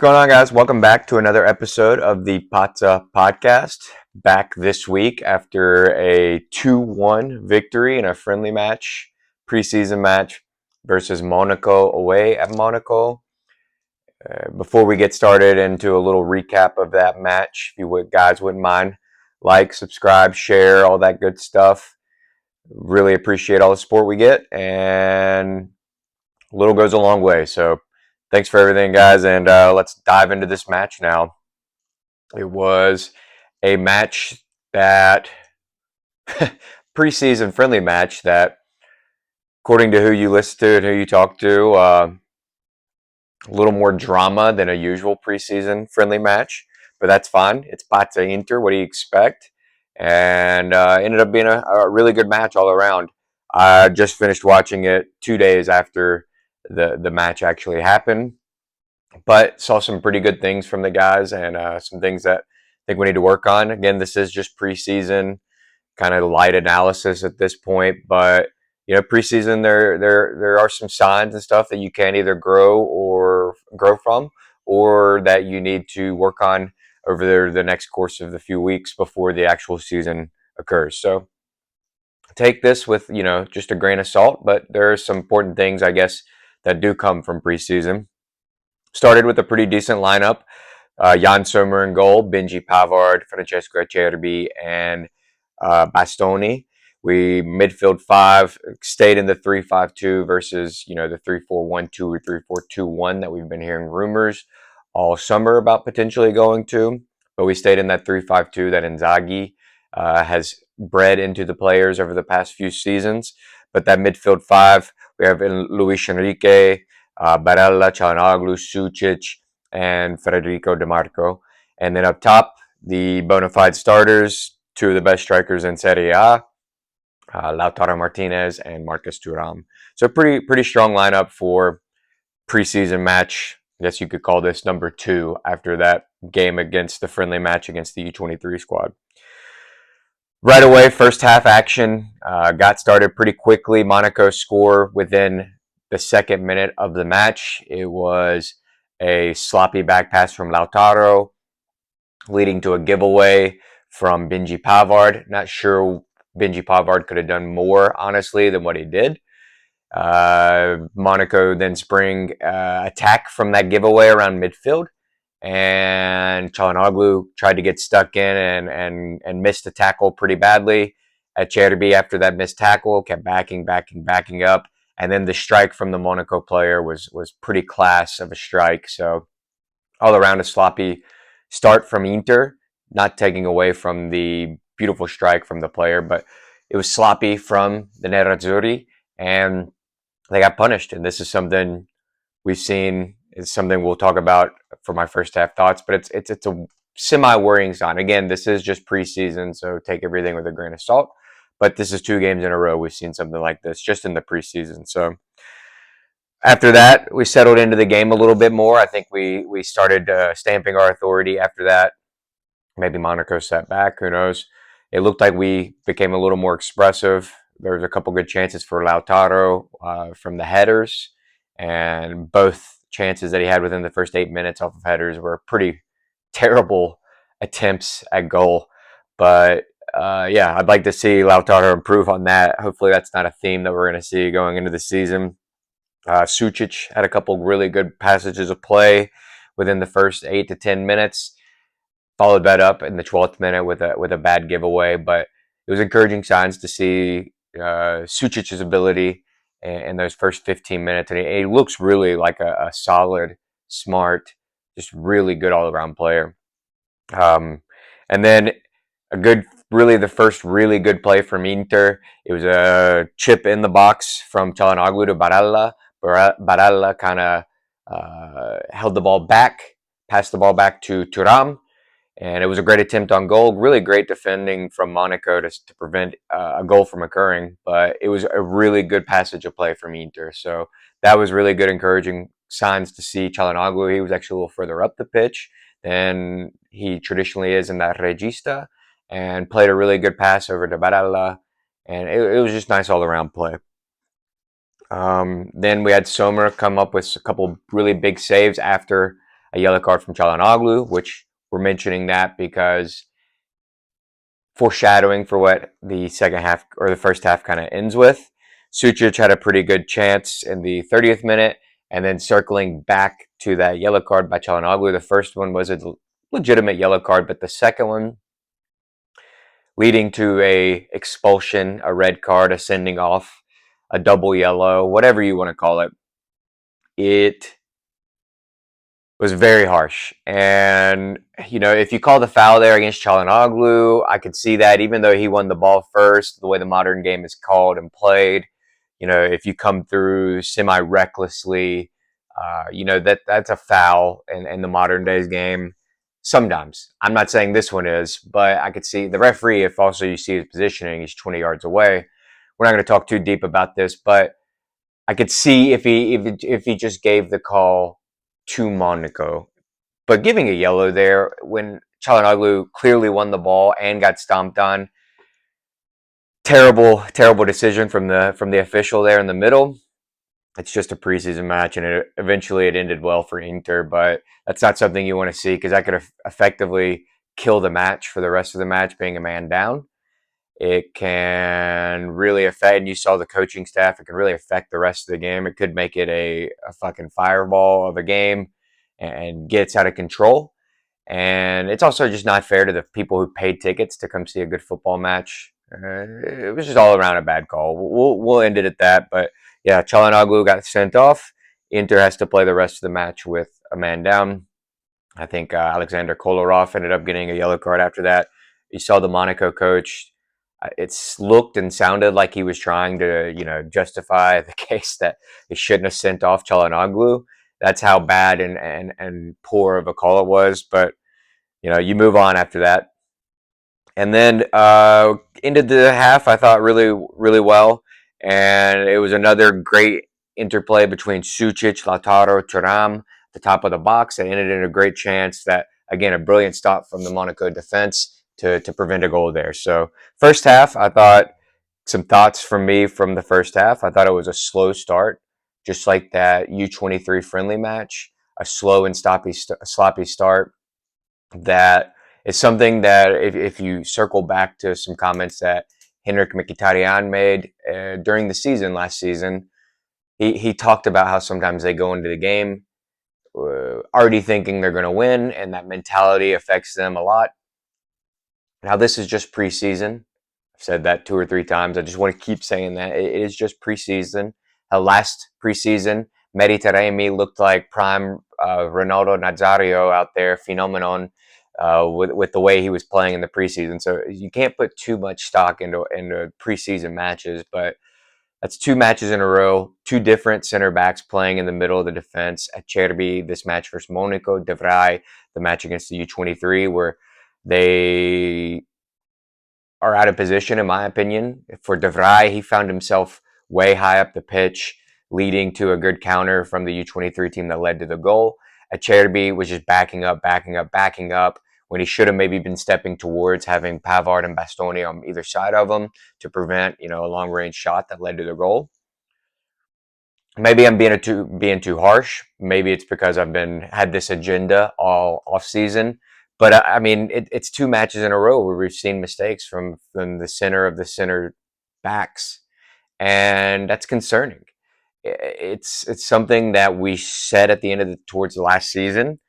going on, guys? Welcome back to another episode of the Pazza podcast. Back this week after a 2-1 victory in a friendly match, preseason match versus Monaco away at Monaco. Before we get started into a little recap of that match, if you guys wouldn't mind, like, subscribe, share, all that good stuff. Really appreciate all the support we get, and a little goes a long way. So thanks for everything, guys, and let's dive into this match now. It was a match that preseason friendly match that, according to who you listen to and who you talk to, a little more drama than a usual preseason friendly match, but that's fine. It's Forza Inter. What do you expect? And ended up being a really good match all around. I just finished watching it 2 days after the match actually happened, but saw some pretty good things from the guys and some things that I think we need to work on. Again, this is just preseason, kind of light analysis at this point, but preseason there are some signs and stuff that you can either grow from, or that you need to work on over the next course of the few weeks before the actual season occurs. So take this with just a grain of salt, but there are some important things, I guess, that do come from preseason. Started with a pretty decent lineup. Jan Sommer in goal, Benji Pavard, Francesco Acerbi, and Bastoni. We midfield five, stayed in the 3-5-2 versus the 3-4-1-2 or 3-4-2-1 that we've been hearing rumors all summer about potentially going to. But we stayed in that 3-5-2 that Inzaghi has bred into the players over the past few seasons. But that midfield five, we have Luis Enrique, Barella, Çalhanoğlu, Sucic, and Federico Di Marco. And then up top, the bona fide starters, two of the best strikers in Serie A, Lautaro Martinez and Marcus Thuram. So pretty strong lineup for preseason match. I guess you could call this number 2 after that game against the friendly match against the U23 squad. Right away, first half action got started pretty quickly. Monaco score within the second minute of the match. It was a sloppy back pass from Lautaro, leading to a giveaway from Benji Pavard. Not sure Benji Pavard could have done more, honestly, than what he did. Monaco then spring attack from that giveaway around midfield, and Çalhanoğlu tried to get stuck in and missed the tackle pretty badly. Acerbi, after that missed tackle, kept backing up, and then the strike from the Monaco player was pretty class of a strike. So all around a sloppy start from Inter, not taking away from the beautiful strike from the player, but it was sloppy from the Nerazzurri, and they got punished. And this is something we've seen. It's something we'll talk about for my first half thoughts, but it's a semi-worrying sign. Again, this is just preseason, so take everything with a grain of salt. But this is 2 games in a row we've seen something like this just in the preseason. So after that, we settled into the game a little bit more. I think we started stamping our authority after that. Maybe Monaco sat back. Who knows? It looked like we became a little more expressive. There was a couple good chances for Lautaro from the headers, and both chances that he had within the first 8 minutes off of headers were pretty terrible attempts at goal. But yeah, I'd like to see Lautaro improve on that. Hopefully that's not a theme that we're going to see going into the season. Sucic had a couple really good passages of play within the first 8 to 10 minutes. Followed that up in the 12th minute with a bad giveaway, but it was encouraging signs to see Sucic's ability in those first 15 minutes, and he looks really like a solid, smart, just really good all-around player. And then the first really good play from Inter. It was a chip in the box from Çalhanoğlu to Barella. Barella kind of held the ball back, passed the ball back to Thuram, and it was a great attempt on goal. Really great defending from Monaco to prevent a goal from occurring, but it was a really good passage of play from Inter. So that was really good, encouraging signs to see. Çalhanoğlu, he was actually a little further up the pitch than he traditionally is in that regista, and played a really good pass over to Barella, and it was just nice all-around play. Then we had Sommer come up with a couple really big saves after a yellow card from Çalhanoğlu, which we're mentioning that because foreshadowing for what the second half or the first half kind of ends with. Sucic had a pretty good chance in the 30th minute, and then circling back to that yellow card by Çalhanoğlu. The first one was a legitimate yellow card, but the second one leading to a expulsion, a red card, a sending off, a double yellow, whatever you want to call it. It was very harsh. And, if you call the foul there against Çalhanoğlu, I could see that even though he won the ball first, the way the modern game is called and played, if you come through semi-recklessly, that's a foul in the modern days game. Sometimes. I'm not saying this one is, but I could see the referee, if also you see his positioning, he's 20 yards away. We're not going to talk too deep about this, but I could see if he just gave the call to Monaco. But giving a yellow there when Çalhanoğlu clearly won the ball and got stomped on, terrible, terrible decision from the official there in the middle. It's just a preseason match, and eventually it ended well for Inter, but that's not something you want to see because that could effectively kill the match for the rest of the match, being a man down. It can really affect, and you saw the coaching staff, it can really affect the rest of the game. It could make it a fucking fireball of a game and gets out of control. And it's also just not fair to the people who paid tickets to come see a good football match. It was just all around a bad call. We'll end it at that. But yeah, Çalhanoğlu got sent off. Inter has to play the rest of the match with a man down. I think Alexander Kolarov ended up getting a yellow card after that. You saw the Monaco coach. It's looked and sounded like he was trying to, justify the case that he shouldn't have sent off Çalhanoğlu. That's how bad and poor of a call it was. But, you move on after that. And then ended the half, I thought, really, really well. And it was another great interplay between Sucic, Lautaro, Thuram, the top of the box, and ended in a great chance that, again, a brilliant stop from the Monaco defense to prevent a goal there. So first half, I thought some thoughts from me from the first half. I thought it was a slow start, just like that U23 friendly match, a slow and sloppy start. That is something that if you circle back to some comments that Henrik Mkhitaryan made during the season last season, he talked about how sometimes they go into the game already thinking they're going to win, and that mentality affects them a lot. Now, this is just preseason. I've said that 2 or 3 times. I just want to keep saying that. It is just preseason. Last preseason, Mehdi Taremi looked like prime Ronaldo Nazario out there, phenomenon, with the way he was playing in the preseason. So you can't put too much stock into preseason matches, but that's 2 matches in a row, 2 different center backs playing in the middle of the defense. At Acerbi, this match versus Monaco, De Vrij, the match against the U23, where they are out of position, in my opinion. For De Vrij, he found himself way high up the pitch, leading to a good counter from the U23 team that led to the goal. Acerbi was just backing up, when he should have maybe been stepping towards having Pavard and Bastoni on either side of him to prevent, a long-range shot that led to the goal. Maybe I'm being too harsh. Maybe it's because I've had this agenda all off season. But I mean, it's 2 matches in a row where we've seen mistakes from the center of the center backs, and that's concerning. It's something that we said at the end of towards the last season.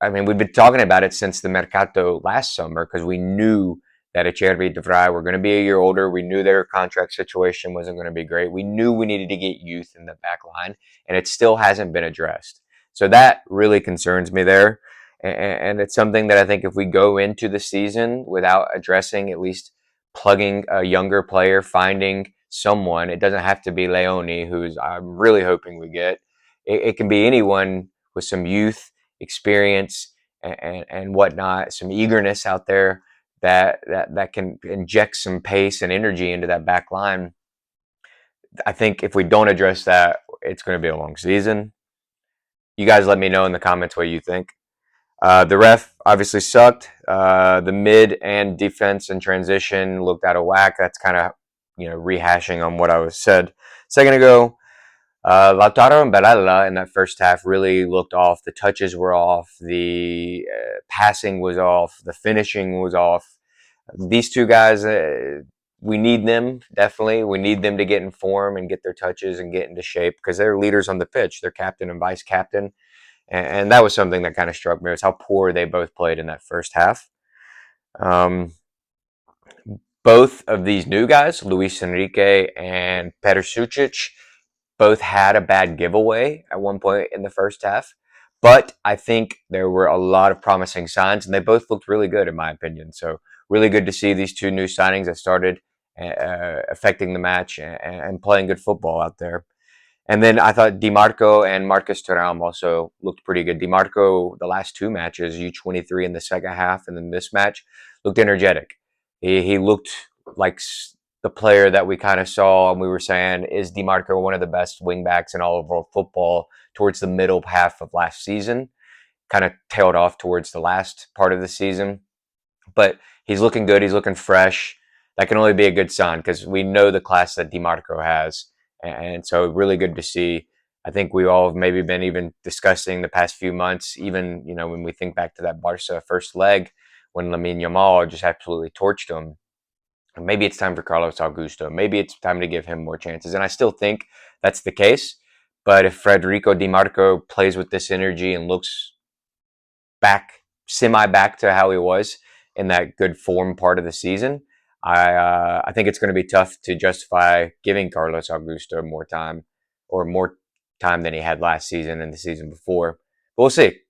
I mean, we've been talking about it since the Mercato last summer because we knew that Acerbi, De Vrij were going to be a year older. We knew their contract situation wasn't going to be great. We knew we needed to get youth in the back line, and it still hasn't been addressed. So that really concerns me there. And it's something that I think if we go into the season without addressing, at least plugging a younger player, finding someone, it doesn't have to be Leone, who's I'm really hoping we get. It can be anyone with some youth, experience, and whatnot, some eagerness out there that can inject some pace and energy into that back line. I think if we don't address that, it's going to be a long season. You guys let me know in the comments what you think. The ref obviously sucked. The mid and defense and transition looked out of whack. That's kind of rehashing on what I was said a second ago. Lautaro and Barella in that first half really looked off. The touches were off. The passing was off. The finishing was off. These two guys, we need them, definitely. We need them to get in form and get their touches and get into shape because they're leaders on the pitch. They're captain and vice captain. And that was something that kind of struck me, was how poor they both played in that first half. Um, both of these new guys, Luis Enrique and Petr Sucic, both had a bad giveaway at one point in the first half. But I think there were a lot of promising signs, and they both looked really good, in my opinion. So, really good to see these two new signings that started affecting the match and playing good football out there. And then I thought DiMarco and Marcus Thuram also looked pretty good. DiMarco, the last two matches, U23 in the second half, and then this match, looked energetic. He looked like the player that we kind of saw, and we were saying, is DiMarco one of the best wingbacks in all of world football towards the middle half of last season? Kind of tailed off towards the last part of the season. But he's looking good. He's looking fresh. That can only be a good sign because we know the class that DiMarco has. And so really good to see. I think we all have maybe been even discussing the past few months, even, when we think back to that Barca first leg when Lamine Yamal just absolutely torched him. Maybe it's time for Carlos Augusto. Maybe it's time to give him more chances. And I still think that's the case. But if Federico DiMarco plays with this energy and looks semi back to how he was in that good form part of the season, I think it's going to be tough to justify giving Carlos Augusto more time, or more time than he had last season and the season before. But we'll see.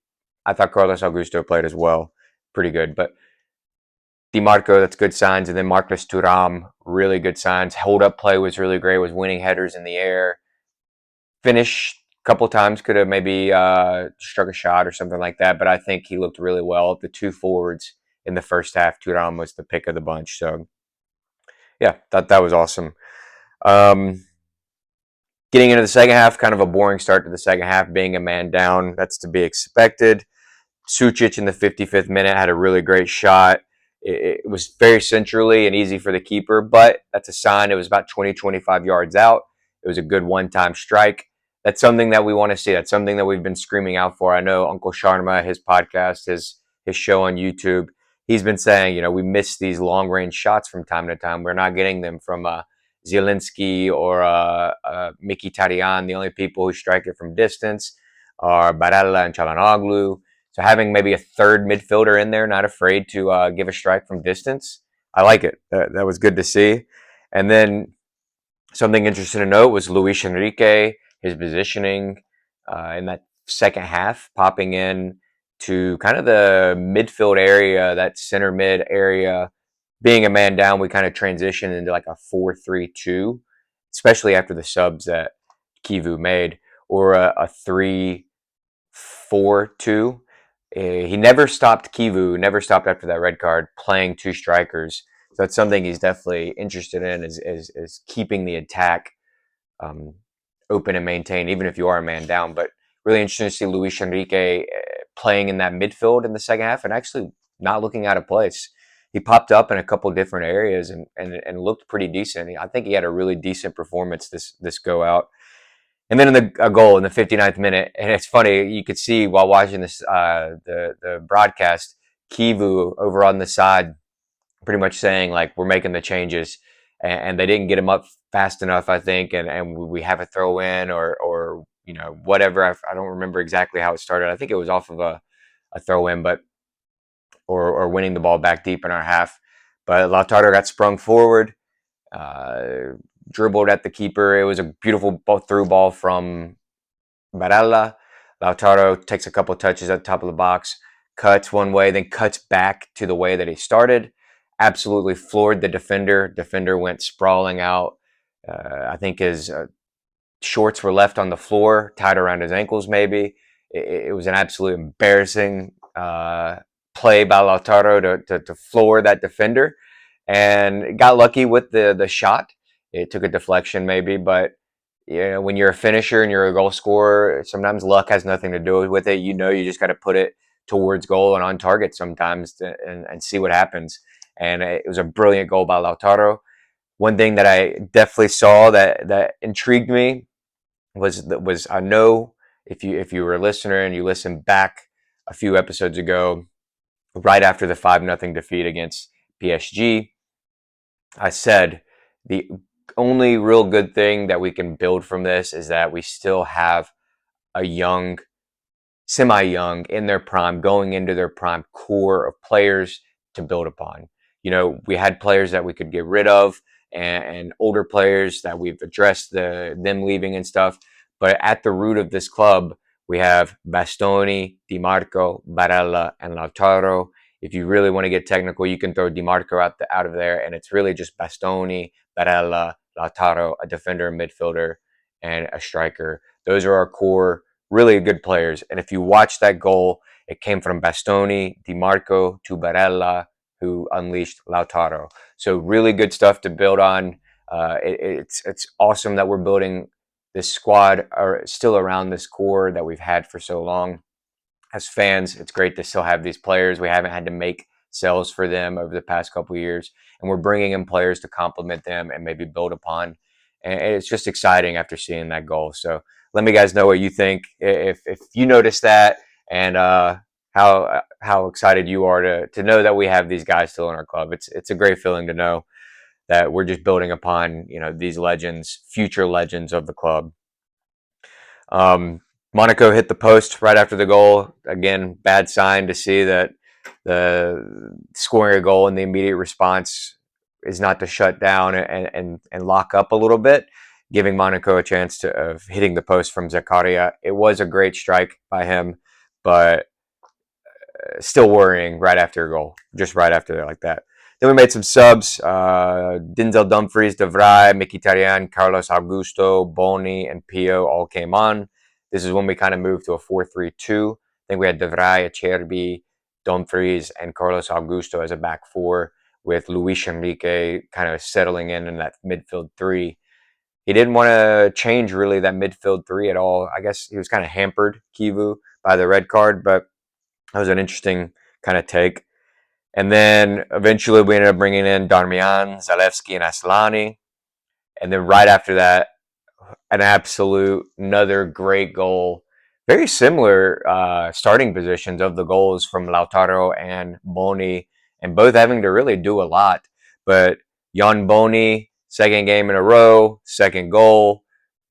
I thought Carlos Augusto played as well, pretty good. But DiMarco, that's good signs. And then Marcus Thuram, really good signs. Hold up play was really great. Was winning headers in the air. Finish a couple times, could have maybe struck a shot or something like that. But I think he looked really well. The two forwards in the first half, Thuram was the pick of the bunch. So yeah, thought that was awesome. Um, Getting into the second half, kind of a boring start to the second half, being a man down. That's to be expected. Sucic in the 55th minute had a really great shot. It was very centrally and easy for the keeper, but that's a sign it was about 20, 25 yards out. It was a good one-time strike. That's something that we want to see. That's something that we've been screaming out for. I know Uncle Sharma, his podcast, his show on YouTube, he's been saying, we miss these long-range shots from time to time. We're not getting them from Zielinski or Mkhitaryan. The only people who strike it from distance are Barella and Çalhanoğlu. So having maybe a third midfielder in there, not afraid to give a strike from distance, I like it. That was good to see. And then something interesting to note was Luis Enrique, his positioning in that second half, popping in to kind of the midfield area, that center mid area. Being a man down, we kind of transitioned into like a 4-3-2, especially after the subs that Kivu made, or a 3-4-2. He never stopped Kivu, never stopped after that red card, playing two strikers. So that's something he's definitely interested in, is keeping the attack open and maintained, even if you are a man down. But really interesting to see Luis Enrique playing in that midfield in the second half and actually not looking out of place. He popped up in a couple different areas and looked pretty decent. I think he had a really decent performance this go out. And then a goal in the 59th minute, and it's funny, you could see while watching this the broadcast, Kivu over on the side, pretty much saying like, we're making the changes, and they didn't get him up fast enough, I think, and we have a throw in or whatever. I don't remember exactly how it started. I think it was off of a throw in, but or winning the ball back deep in our half. But Lautaro got sprung forward. Dribbled at the keeper. It was a beautiful through ball from Barella. Lautaro takes a couple touches at the top of the box, cuts one way, then cuts back to the way that he started. Absolutely floored the defender. Defender went sprawling out. I think his shorts were left on the floor, tied around his ankles maybe. It was an absolute embarrassing play by Lautaro to floor that defender, and got lucky with the shot. It took a deflection maybe, but when you're a finisher and you're a goal scorer, sometimes luck has nothing to do with it. You just got to put it towards goal and on target sometimes and see what happens. And it was a brilliant goal by Lautaro. One thing that I definitely saw that intrigued me was I know if you were a listener and you listened back a few episodes ago, right after the 5-0 defeat against PSG, I said the only real good thing that we can build from this is that we still have a young, semi-young, in their prime, going into their prime core of players to build upon. We had players that we could get rid of, and older players that we've addressed them leaving and stuff. But at the root of this club, we have Bastoni, Di Marco, Barella, and Lautaro. If you really want to get technical, you can throw Di Marco out of there, and it's really just Bastoni, Barella, Lautaro, a defender, a midfielder, and a striker. Those are our core, really good players. And if you watch that goal, it came from Bastoni, Di Marco to Barella, who unleashed Lautaro. So really good stuff to build on. It's awesome that we're building this squad or still around this core that we've had for so long. As fans, it's great to still have these players. We haven't had to make sales for them over the past couple of years, and we're bringing in players to complement them and maybe build upon. And it's just exciting after seeing that goal. So let me guys know what you think, if you noticed that, and how excited you are to know that we have these guys still in our club. It's a great feeling to know that we're just building upon these legends, future legends of the club. Monaco hit the post right after the goal. Again, bad sign to see that the scoring a goal and the immediate response is not to shut down and lock up a little bit, giving Monaco a chance of hitting the post from Zakaria. It was a great strike by him, but still worrying right after a goal, just right after there like that. Then we made some subs. Denzel Dumfries, De Vrij, Mkhitaryan, Carlos Augusto, Boni, and Pio all came on. This is when we kind of moved to a 4-3-2. I think we had De Vrij, Acerbi, Dumfries, and Carlos Augusto as a back four, with Luis Enrique kind of settling in that midfield three. He didn't want to change really that midfield three at all. I guess he was kind of hampered, Kivu, by the red card, but that was an interesting kind of take. And then eventually we ended up bringing in Darmian, Zalewski, and Aslani. And then right after that, another great goal. Very similar starting positions of the goals from Lautaro and Boni, and both having to really do a lot. But Jan Boni, second game in a row, second goal.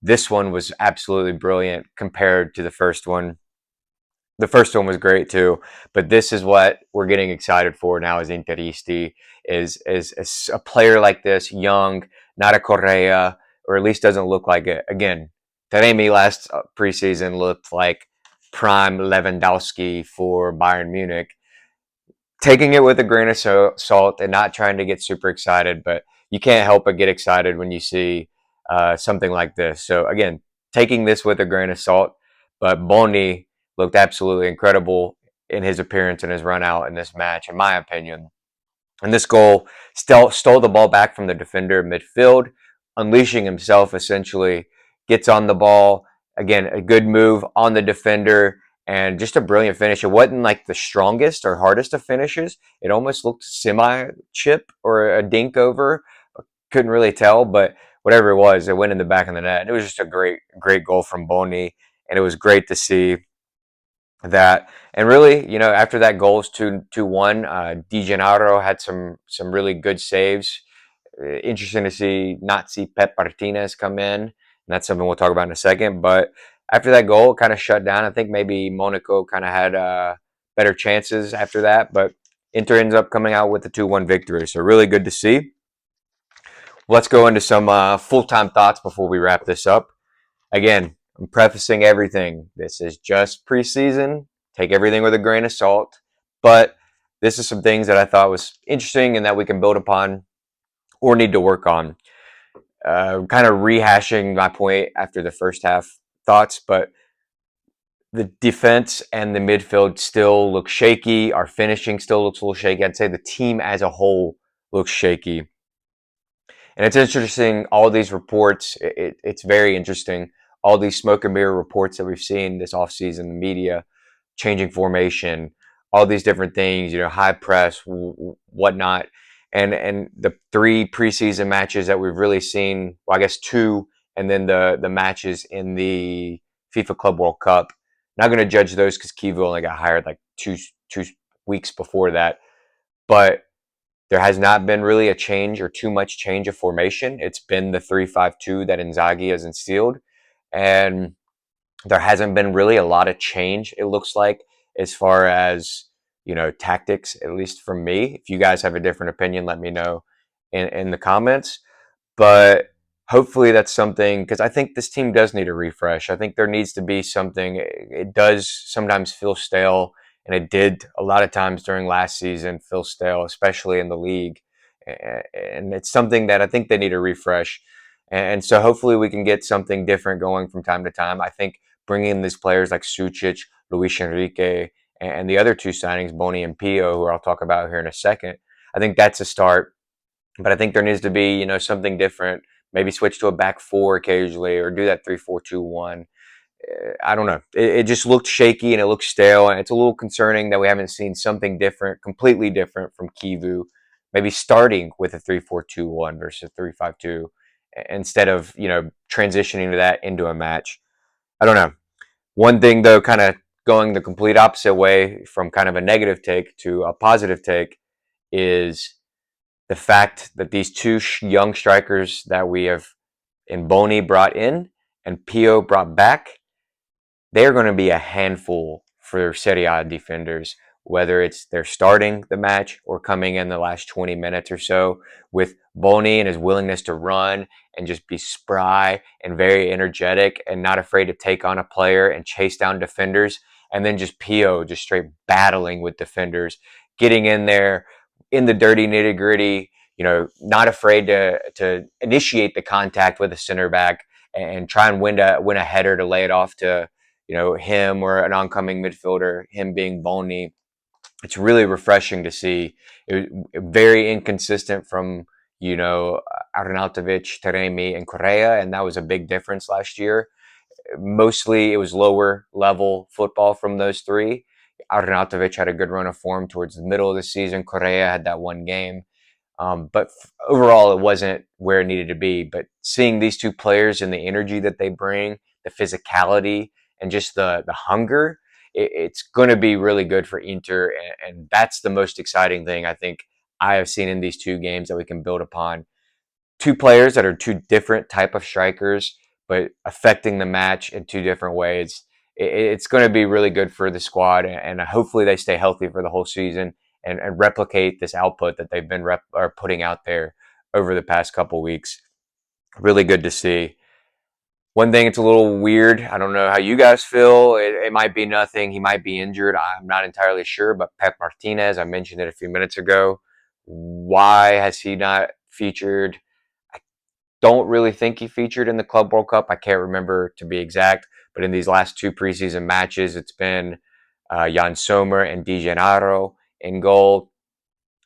This one was absolutely brilliant compared to the first one. The first one was great too, but this is what we're getting excited for now as Interisti, is a player like this, young, not a Correa, or at least doesn't look like it. Again, Taremi last preseason looked like prime Lewandowski for Bayern Munich. Taking it with a grain of salt and not trying to get super excited, but you can't help but get excited when you see something like this. So again, taking this with a grain of salt, but Boni looked absolutely incredible in his appearance and his run out in this match, in my opinion. And this goal stole the ball back from the defender midfield, unleashing himself essentially, gets on the ball. Again, a good move on the defender and just a brilliant finish. It wasn't like the strongest or hardest of finishes. It almost looked semi-chip or a dink over. Couldn't really tell, but whatever it was, it went in the back of the net. It was just a great, great goal from Boni, and it was great to see that. And really, after that goal was 2-1, Di Gennaro had some really good saves. Interesting to not see Pep Martinez come in, and that's something we'll talk about in a second. But after that goal, it kind of shut down. I think maybe Monaco kind of had better chances after that, but Inter ends up coming out with the 2-1 victory. So really good to see. Let's go into some full-time thoughts before we wrap this up. Again, I'm prefacing everything. This is just preseason. Take everything with a grain of salt. But this is some things that I thought was interesting and that we can build upon or need to work on. Kind of rehashing my point after the first half thoughts, but the defense and the midfield still look shaky. Our finishing still looks a little shaky. I'd say the team as a whole looks shaky. And it's interesting, all these reports, it's very interesting, all these smoke and mirror reports that we've seen this offseason, the media, changing formation, all these different things, high press, whatnot. And the 3 preseason matches that we've really seen, well, I guess 2 and then the matches in the FIFA Club World Cup. Not going to judge those because Kivu only got hired like two weeks before that, but there has not been really a change or too much change of formation. It's been the 3-5-2 that Inzaghi has instilled, and there hasn't been really a lot of change, it looks like, as far as, tactics, at least from me. If you guys have a different opinion, let me know in the comments. But hopefully that's something, because I think this team does need a refresh. I think there needs to be something. It does sometimes feel stale, and it did a lot of times during last season feel stale, especially in the league. And it's something that I think they need a refresh. And so hopefully we can get something different going from time to time. I think bringing in these players like Sucic, Luis Enrique, and the other two signings, Boni and Pio, who I'll talk about here in a second, I think that's a start. But I think there needs to be, something different. Maybe switch to a back four occasionally, or do that 3-4-2-1. I don't know. It just looked shaky and it looked stale, and it's a little concerning that we haven't seen something different, completely different from Kivu. Maybe starting with a 3-4-2-1 versus 3-5-2 instead of transitioning to that into a match. I don't know. One thing though, kind of going the complete opposite way from kind of a negative take to a positive take, is the fact that these two young strikers that we have in Boni brought in and Pio brought back, they're going to be a handful for Serie A defenders, whether it's they're starting the match or coming in the last 20 minutes or so. With Boni and his willingness to run and just be spry and very energetic and not afraid to take on a player and chase down defenders. And then just Pio just straight battling with defenders, getting in there in the dirty nitty gritty, not afraid to initiate the contact with a center back and try and win a header to lay it off to him or an oncoming midfielder, him being Boni. It's really refreshing to see. It was very inconsistent from, Arnautovic, Taremi, and Correa, and that was a big difference last year. Mostly it was lower level football from those three. Arnautovic had a good run of form towards the middle of the season. Correa had that one game. But overall, it wasn't where it needed to be. But seeing these two players and the energy that they bring, the physicality, and just the hunger, it's going to be really good for Inter. And that's the most exciting thing I think I have seen in these two games that we can build upon. Two players that are two different type of strikers, but affecting the match in two different ways. It's going to be really good for the squad, and hopefully they stay healthy for the whole season and replicate this output that they've been putting out there over the past couple weeks. Really good to see. One thing, it's a little weird. I don't know how you guys feel. It might be nothing. He might be injured. I'm not entirely sure. But Pep Martinez, I mentioned it a few minutes ago. Why has he not featured? I don't really think he featured in the Club World Cup. I can't remember to be exact. But in these last two preseason matches, it's been Jan Sommer and Di Gennaro in goal.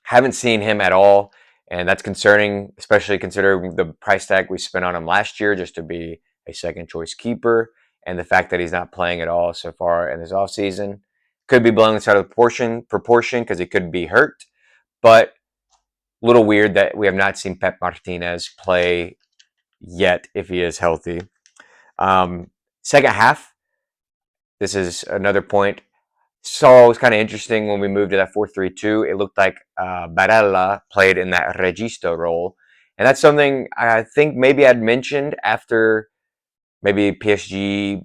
Haven't seen him at all, and that's concerning, especially considering the price tag we spent on him last year just to be a second choice keeper, and the fact that he's not playing at all so far in this offseason. Could be blowing this out of proportion because he could be hurt, but a little weird that we have not seen Pep Martinez play yet if he is healthy. Second half, this is another point. So it was kind of interesting when we moved to that 4-3-2. It looked like Barella played in that regista role. And that's something I think maybe I'd mentioned after maybe PSG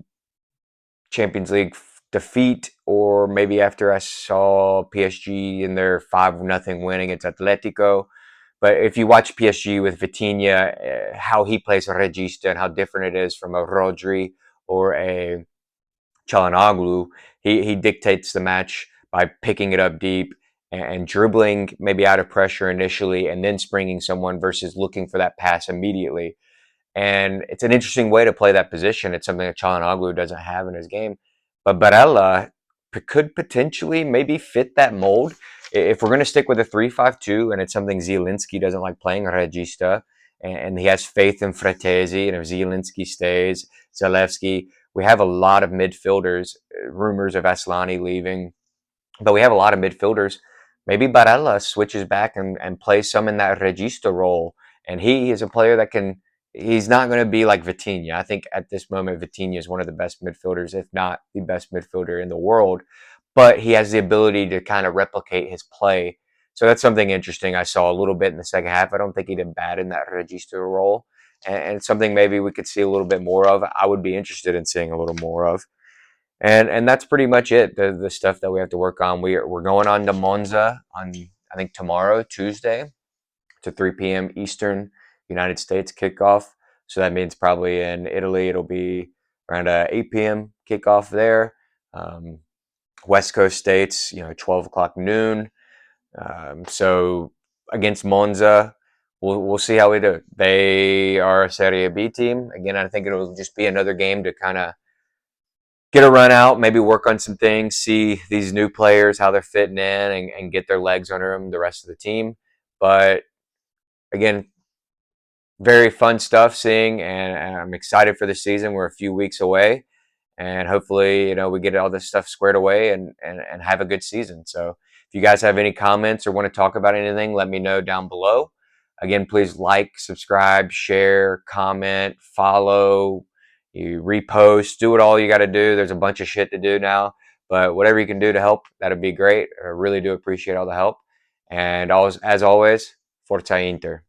Champions League defeat, or maybe after I saw PSG in their 5-0 win against Atletico. But if you watch PSG with Vitinha, how he plays regista and how different it is from a Rodri or a Çalhanoğlu, he dictates the match by picking it up deep and dribbling maybe out of pressure initially and then springing someone versus looking for that pass immediately. And it's an interesting way to play that position. It's something that Çalhanoğlu doesn't have in his game. But Barella could potentially maybe fit that mold. If we're going to stick with a 3-5-2, and it's something Zielinski doesn't like playing, regista, and he has faith in Fratesi, and if Zielinski stays, Zalewski, we have a lot of midfielders, rumors of Aslani leaving, but we have a lot of midfielders. Maybe Barella switches back and plays some in that regista role, and he is a player that can he's not going to be like Vitinha. I think at this moment, Vitinha is one of the best midfielders, if not the best midfielder in the world. But he has the ability to kind of replicate his play. So that's something interesting I saw a little bit in the second half. I don't think he did bad in that Regista role. And it's something maybe we could see a little bit more of. I would be interested in seeing a little more of. And that's pretty much it. The stuff that we have to work on. We're going on to Monza on, I think, tomorrow, Tuesday, to 3 p.m. Eastern United States kickoff. So that means probably in Italy it'll be around 8 p.m. kickoff there. Um, West Coast states, 12 o'clock noon. So against Monza, we'll see how we do. They are a Serie B team. Again, I think it'll just be another game to kind of get a run out, maybe work on some things, see these new players, how they're fitting in, and get their legs under them, the rest of the team. But again, very fun stuff seeing, and I'm excited for the season. We're a few weeks away, and hopefully, we get all this stuff squared away and have a good season. So if you guys have any comments or want to talk about anything, let me know down below. Again, please like, subscribe, share, comment, follow, you repost, do what all you got to do. There's a bunch of shit to do now, but whatever you can do to help, that'd be great. I really do appreciate all the help. And as always, Forza Inter.